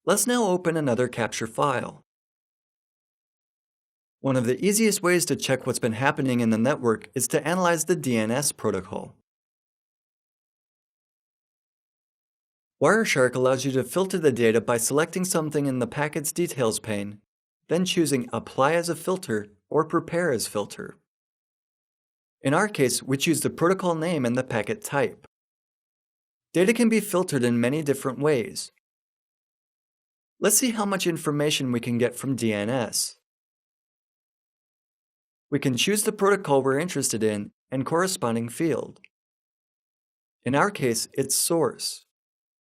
Let's now open another capture file. One of the easiest ways to check what's been happening in the network is to analyze the DNS protocol. WireShark allows you to filter the data by selecting something in the Packets Details pane, then choosing Apply as a Filter or Prepare as Filter. In our case, we choose the protocol name and the packet type. Data can be filtered in many different ways. Let's see how much information we can get from DNS. We can choose the protocol we're interested in and corresponding field. In our case, it's source.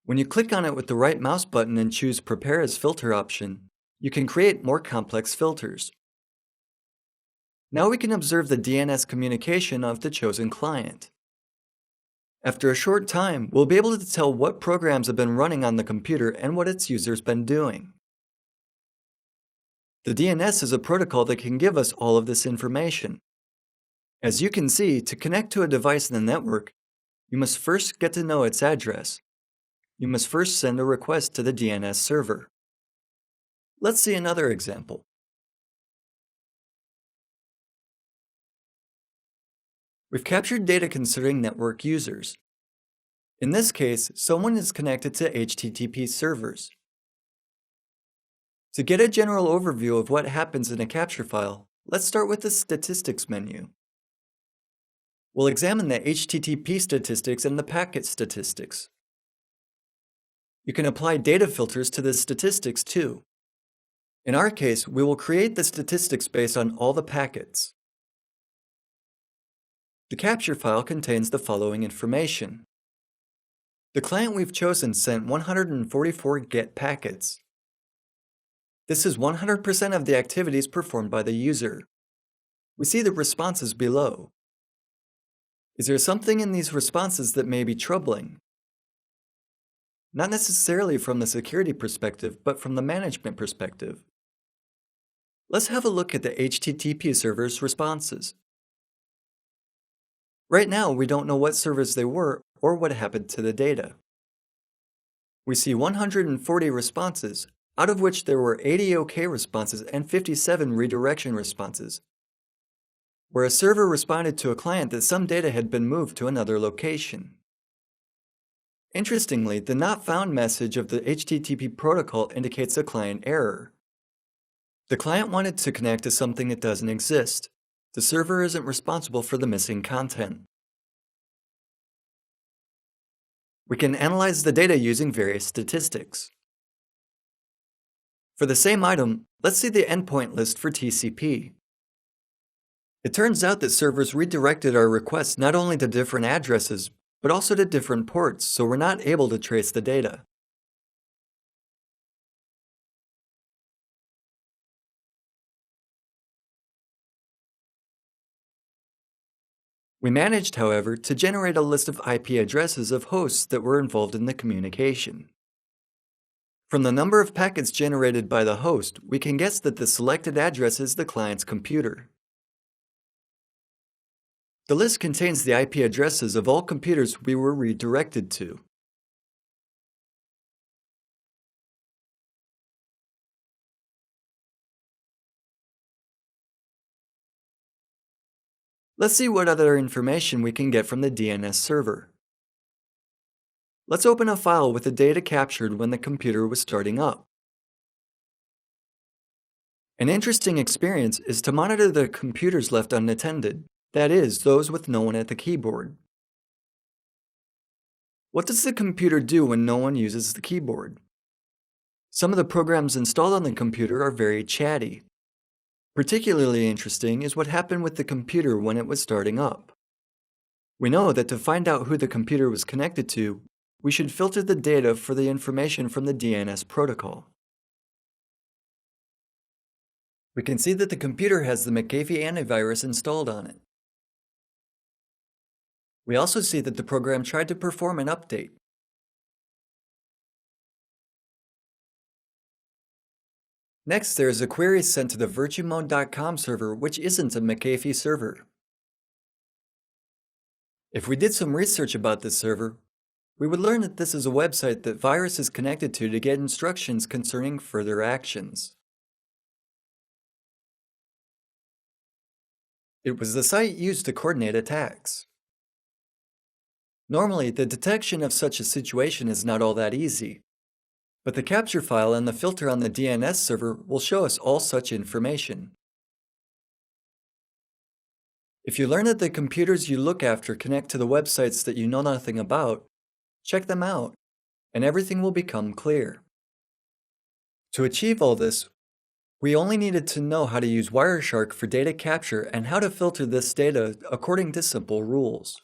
When you click on it with the right mouse button and choose Prepare as Filter option, you can create more complex filters. Now we can observe the DNS communication of the chosen client. After a short time, we'll be able to tell what programs have been running on the computer and what its users been doing. The DNS is a protocol that can give us all of this information. As you can see, to connect to a device in the network, you must first get to know its address. You must first send a request to the DNS server. Let's see another example. We've captured data concerning network users. In this case, someone is connected to HTTP servers. To get a general overview of what happens in a capture file, let's start with the Statistics menu. We'll examine the HTTP statistics and the packet statistics. You can apply data filters to the statistics too. In our case, we will create the statistics based on all the packets. The capture file contains the following information. The client we've chosen sent 144 GET packets. This is 100% of the activities performed by the user. We see the responses below. Is there something in these responses that may be troubling? Not necessarily from the security perspective, but from the management perspective. Let's have a look at the HTTP server's responses. Right now, we don't know what servers they were or what happened to the data. We see 140 responses, out of which there were 80 OK responses and 57 redirection responses, where a server responded to a client that some data had been moved to another location. Interestingly, the not found message of the HTTP protocol indicates a client error. The client wanted to connect to something that doesn't exist. The server isn't responsible for the missing content. We can analyze the data using various statistics. For the same item, let's see the endpoint list for TCP. It turns out that servers redirected our requests not only to different addresses, but also to different ports, so we're not able to trace the data. We managed, however, to generate a list of IP addresses of hosts that were involved in the communication. From the number of packets generated by the host, we can guess that the selected address is the client's computer. The list contains the IP addresses of all computers we were redirected to. Let's see what other information we can get from the DNS server. Let's open a file with the data captured when the computer was starting up. An interesting experience is to monitor the computers left unattended, that is, those with no one at the keyboard. What does the computer do when no one uses the keyboard? Some of the programs installed on the computer are very chatty. Particularly interesting is what happened with the computer when it was starting up. We know that to find out who the computer was connected to, we should filter the data for the information from the DNS protocol. We can see that the computer has the McAfee antivirus installed on it. We also see that the program tried to perform an update. Next, there is a query sent to the virtumode.com server, which isn't a McAfee server. If we did some research about this server, We would learn that this is a website that virus is connected to get instructions concerning further actions. It was the site used to coordinate attacks. Normally, the detection of such a situation is not all that easy, but the capture file and the filter on the DNS server will show us all such information. If you learn that the computers you look after connect to the websites that you know nothing about, check them out, and everything will become clear. To achieve all this, we only needed to know how to use WireShark for data capture and how to filter this data according to simple rules.